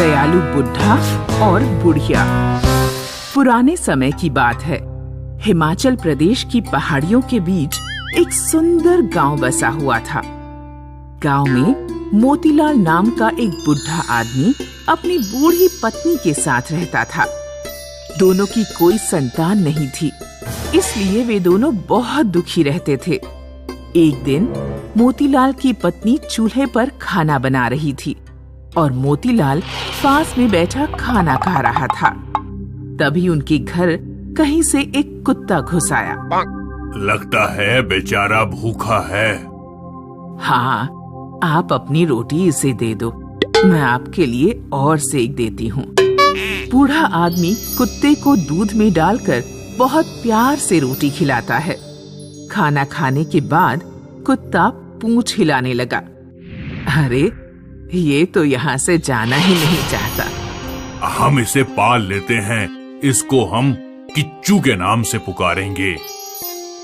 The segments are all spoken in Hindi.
दयालु बुढ़ा और बुढ़िया। पुराने समय की बात है। हिमाचल प्रदेश की पहाड़ियों के बीच एक सुंदर गांव बसा हुआ था। गांव में मोतीलाल नाम का एक बुढ़ा आदमी अपनी बूढ़ी पत्नी के साथ रहता था। दोनों की कोई संतान नहीं थी, इसलिए वे दोनों बहुत दुखी रहते थे। एक दिन मोतीलाल की पत्नी चूल्हे पर खाना बना रही थी और मोतीलाल पास में बैठा खाना खा रहा था। तभी उनके घर कहीं से एक कुत्ता घुस आया। लगता है बेचारा भूखा है। हाँ, आप अपनी रोटी इसे दे दो, मैं आपके लिए और सेक देती हूँ। बूढ़ा आदमी कुत्ते को दूध में डालकर बहुत प्यार से रोटी खिलाता है। खाना खाने के बाद कुत्ता पूंछ हिलाने लगा। अरे, ये तो यहाँ से जाना ही नहीं चाहता। हम इसे पाल लेते हैं, इसको हम किच्चू के नाम से पुकारेंगे।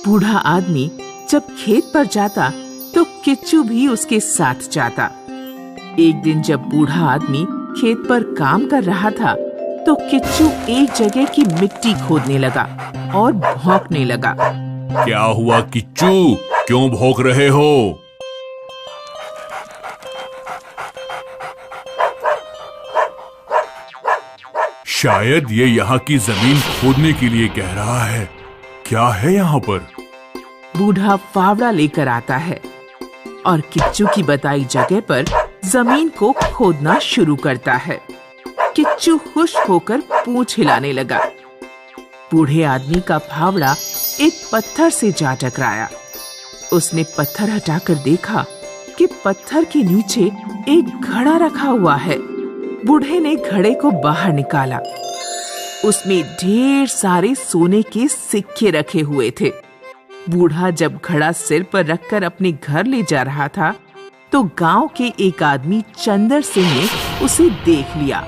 बूढ़ा आदमी जब खेत पर जाता तो किच्चू भी उसके साथ जाता। एक दिन जब बूढ़ा आदमी खेत पर काम कर रहा था तो किच्चू एक जगह की मिट्टी खोदने लगा और भौंकने लगा। क्या हुआ किच्चू, क्यों भौंक रहे हो? शायद ये यहाँ की जमीन खोदने के लिए कह रहा है। क्या है यहाँ पर? बूढ़ा फावड़ा लेकर आता है और किच्चू की बताई जगह पर जमीन को खोदना शुरू करता है। किच्चू खुश होकर पूंछ हिलाने लगा। बूढ़े आदमी का फावड़ा एक पत्थर से जा टकराया। उसने पत्थर हटाकर देखा कि पत्थर के नीचे एक घड़ा रखा हुआ है। बूढ़े ने घड़े को बाहर निकाला। उसमें ढेर सारे सोने के सिक्के रखे हुए थे। बूढ़ा जब घड़ा सिर पर रखकर अपने घर ले जा रहा था तो गांव के एक आदमी चंदर सिंह ने उसे देख लिया।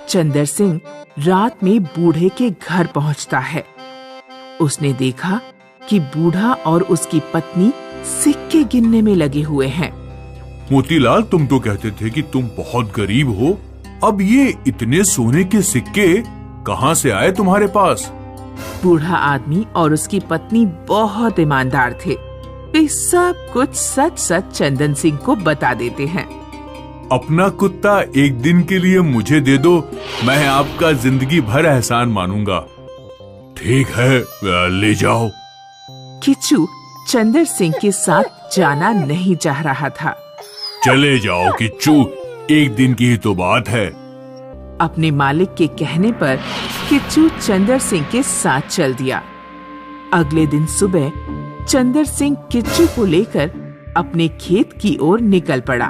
चंदर सिंह रात में बूढ़े के घर पहुंचता है। उसने देखा कि बूढ़ा और उसकी पत्नी सिक्के गिनने में लगे हुए हैं। मोतीलाल, तुम तो कहते थे कि तुम बहुत गरीब हो, अब ये इतने सोने के सिक्के कहाँ से आए तुम्हारे पास? बूढ़ा आदमी और उसकी पत्नी बहुत ईमानदार थे। वे सब कुछ सच सच चंदन सिंह को बता देते हैं। अपना कुत्ता एक दिन के लिए मुझे दे दो, मैं आपका जिंदगी भर एहसान मानूंगा। ठीक है, ले जाओ। किच्चू चंदर सिंह के साथ जाना नहीं चाह रहा था। चले जाओ किच्चू, एक दिन की ही तो बात है। अपने मालिक के कहने पर किच्चू चंदर सिंह के साथ चल दिया। अगले दिन सुबह चंदर सिंह किच्चू को लेकर अपने खेत की ओर निकल पड़ा।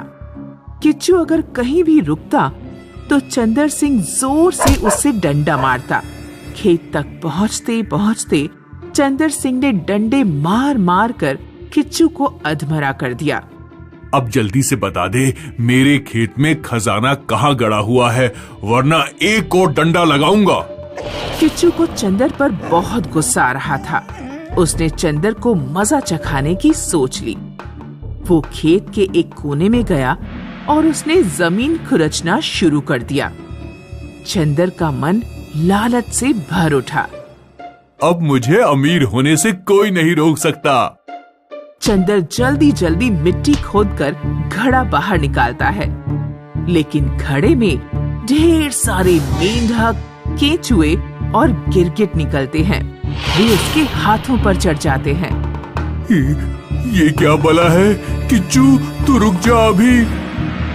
किच्चू अगर कहीं भी रुकता तो चंदर सिंह जोर से उससे डंडा मारता। खेत तक पहुंचते पहुंचते चंदर सिंह ने डंडे मार मार कर किच्चू को अधमरा कर दिया। अब जल्दी से बता दे, मेरे खेत में खजाना कहाँ गड़ा हुआ है, वरना एक और डंडा लगाऊंगा। किच्चू को चंदर पर बहुत गुस्सा आ रहा था। उसने चंदर को मजा चखाने की सोच ली। वो खेत के एक कोने में गया और उसने जमीन खुरचना शुरू कर दिया। चंदर का मन लालच से भर उठा। अब मुझे अमीर होने से कोई नहीं रोक सकता। चंदर जल्दी जल्दी मिट्टी खोदकर घड़ा बाहर निकालता है, लेकिन घड़े में ढेर सारे मेंढक, केंचुए और गिरगिट निकलते हैं। वे उसके हाथों पर चढ़ जाते हैं। ये क्या भला है? किच्चू, तू रुक जा अभी।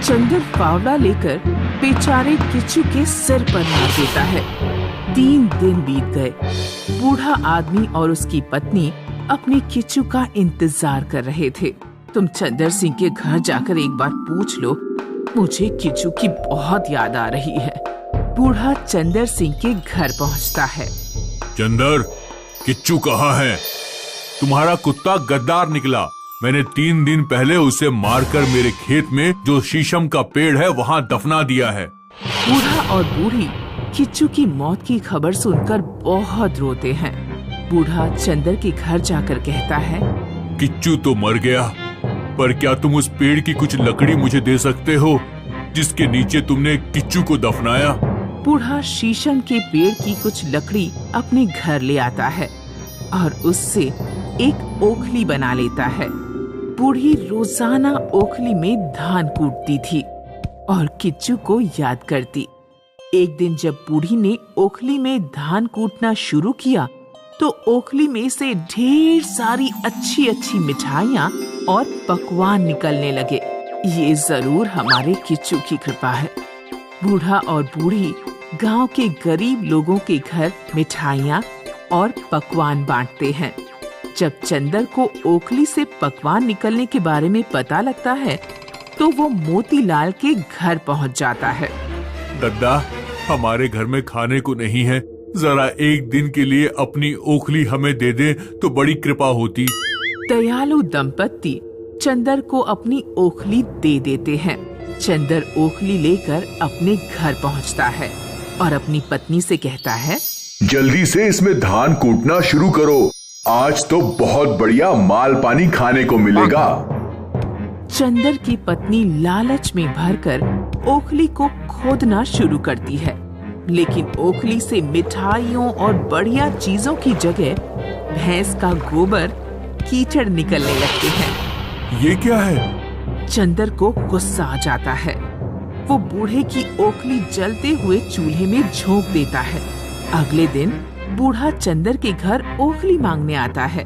चंदर फावड़ा लेकर बेचारे किच्चू के सिर पर मार देता है। 3 दिन बीत गए। बूढ़ा आदमी और उसकी पत्नी अपने किच्चू का इंतजार कर रहे थे। तुम चंदर सिंह के घर जाकर एक बार पूछ लो, मुझे किच्चू की बहुत याद आ रही है। बूढ़ा चंदर सिंह के घर पहुंचता है। चंदर, किच्चू कहाँ है? तुम्हारा कुत्ता गद्दार निकला। मैंने 3 दिन पहले उसे मारकर मेरे खेत में जो शीशम का पेड़ है वहाँ दफना दिया है। बूढ़ा और बूढ़ी किच्चू की मौत की खबर सुनकर बहुत रोते हैं। बूढ़ा चंदर के घर जाकर कहता है, किच्चू तो मर गया, पर क्या तुम उस पेड़ की कुछ लकड़ी मुझे दे सकते हो? जिसके नीचे तुमने किच्चू को दफनाया? बूढ़ा शीशम के पेड़ की कुछ लकड़ी अपने घर ले आता है और उससे एक ओखली बना लेता है। बूढ़ी रोजाना ओखली में धान कूटती थी और किच्चू को याद करती। एक दिन जब बूढ़ी ने ओखली में धान कूटना शुरू किया तो ओखली में से ढेर सारी अच्छी अच्छी मिठाइयाँ और पकवान निकलने लगे। ये जरूर हमारे किच्चू की कृपा है। बूढ़ा और बूढ़ी गांव के गरीब लोगों के घर मिठाइयाँ और पकवान बांटते हैं। जब चंदर को ओखली से पकवान निकलने के बारे में पता लगता है तो वो मोतीलाल के घर पहुंच जाता है। दद्दा, हमारे घर में खाने को नहीं है, जरा एक दिन के लिए अपनी ओखली हमें दे दे तो बड़ी कृपा होती। दयालु दंपत्ति चंदर को अपनी ओखली दे देते हैं। चंदर ओखली लेकर अपने घर पहुंचता है और अपनी पत्नी से कहता है, जल्दी से इसमें धान कूटना शुरू करो, आज तो बहुत बढ़िया माल पानी खाने को मिलेगा। चंदर की पत्नी लालच में भरकर ओखली को खोदना शुरू करती है, लेकिन ओखली से मिठाइयों और बढ़िया चीजों की जगह भैंस का गोबर, कीचड़ निकलने लगते हैं। ये क्या है? चंदर को गुस्सा आ जाता है। वो बूढ़े की ओखली जलते हुए चूल्हे में झोंक देता है। अगले दिन बूढ़ा चंदर के घर ओखली मांगने आता है।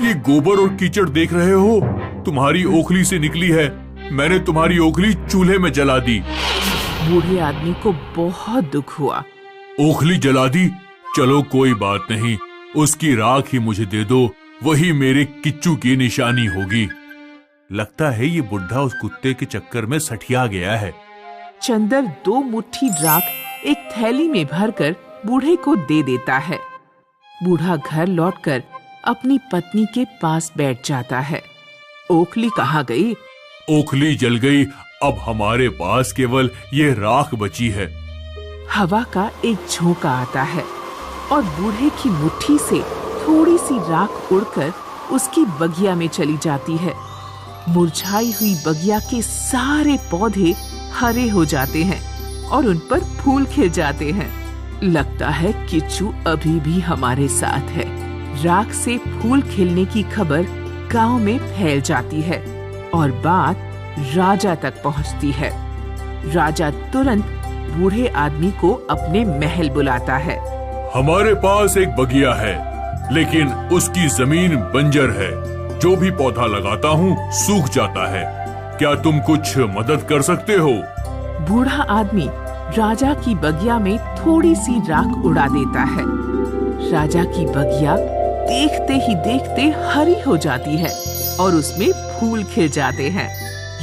ये गोबर और कीचड़ देख रहे हो, तुम्हारी ओखली से निकली है। मैंने तुम्हारी ओखली चूल्हे में जला दी। बूढ़े आदमी को बहुत दुख हुआ। ओखली जला दी? चलो कोई बात नहीं, उसकी राख ही मुझे दे दो, वही मेरे किच्चू की निशानी होगी। लगता है ये बुढ़ा उस कुत्ते के चक्कर में सठिया गया है। चंदर 2 मुट्ठी राख एक थैली में भरकर बूढ़े को दे देता है। बूढ़ा घर लौटकर अपनी पत्नी के पास बैठ जाता है। ओखली कहाँ गई? ओखली जल गई, अब हमारे पास केवल ये राख बची है। हवा का एक झोंका आता है और बूढ़े की मुट्ठी से थोड़ी सी राख उड़कर उसकी बगिया में चली जाती है। मुरझाई हुई बगिया के सारे पौधे हरे हो जाते हैं और उन पर फूल खिल जाते हैं। लगता है किच्चू अभी भी हमारे साथ है। राख से फूल खिलने की खबर गांव में फैल जाती है और बात राजा तक पहुंचती है। राजा तुरंत बूढ़े आदमी को अपने महल बुलाता है। हमारे पास एक बगिया है, लेकिन उसकी जमीन बंजर है। जो भी पौधा लगाता हूँ सूख जाता है। क्या तुम कुछ मदद कर सकते हो? बूढ़ा आदमी राजा की बगिया में थोड़ी सी राख उड़ा देता है। राजा की बगिया देखते ही देखते हरी हो जाती है और उसमें फूल खिल जाते हैं।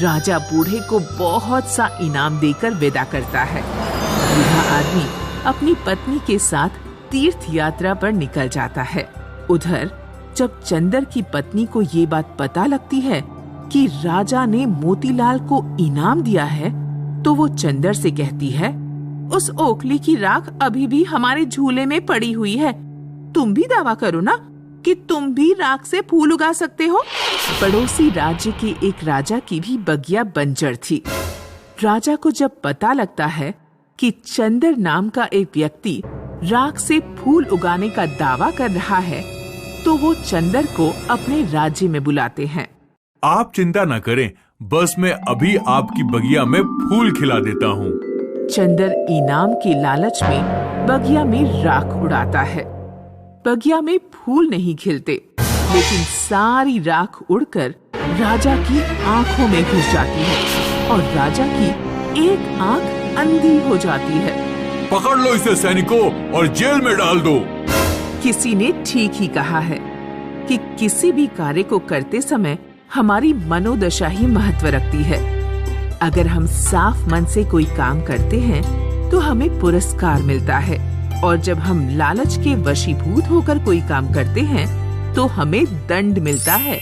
राजा बूढ़े को बहुत सा इनाम देकर विदा करता है। बूढ़ा आदमी अपनी पत्नी के साथ तीर्थ यात्रा पर निकल जाता है। उधर जब चंदर की पत्नी को ये बात पता लगती है कि राजा ने मोतीलाल को इनाम दिया है, तो वो चंदर से कहती है, उस ओखली की राख अभी भी हमारे झूले में पड़ी हुई है। तुम भी दावा करो ना कि तुम भी राख से फूल उगा सकते हो। पड़ोसी राज्य के एक राजा की भी बगिया बंजर थी। राजा को जब पता लगता है कि चंदर नाम का एक व्यक्ति राख से फूल उगाने का दावा कर रहा है, तो वो चंदर को अपने राज्य में बुलाते हैं। आप चिंता न करें, बस मैं अभी आपकी बगिया में फूल खिला देता हूँ। चंदर इनाम के लालच में बगिया में राख उड़ाता है। बगिया में फूल नहीं खिलते, लेकिन सारी राख उड़कर राजा की आंखों में घुस जाती है और राजा की एक आंख अंधी हो जाती है। पकड़ लो इसे सैनिकों और जेल में डाल दो। किसी ने ठीक ही कहा है कि किसी भी कार्य को करते समय हमारी मनोदशा ही महत्व रखती है। अगर हम साफ मन से कोई काम करते हैं तो हमें पुरस्कार मिलता है, और जब हम लालच के वशीभूत होकर कोई काम करते हैं तो हमें दंड मिलता है।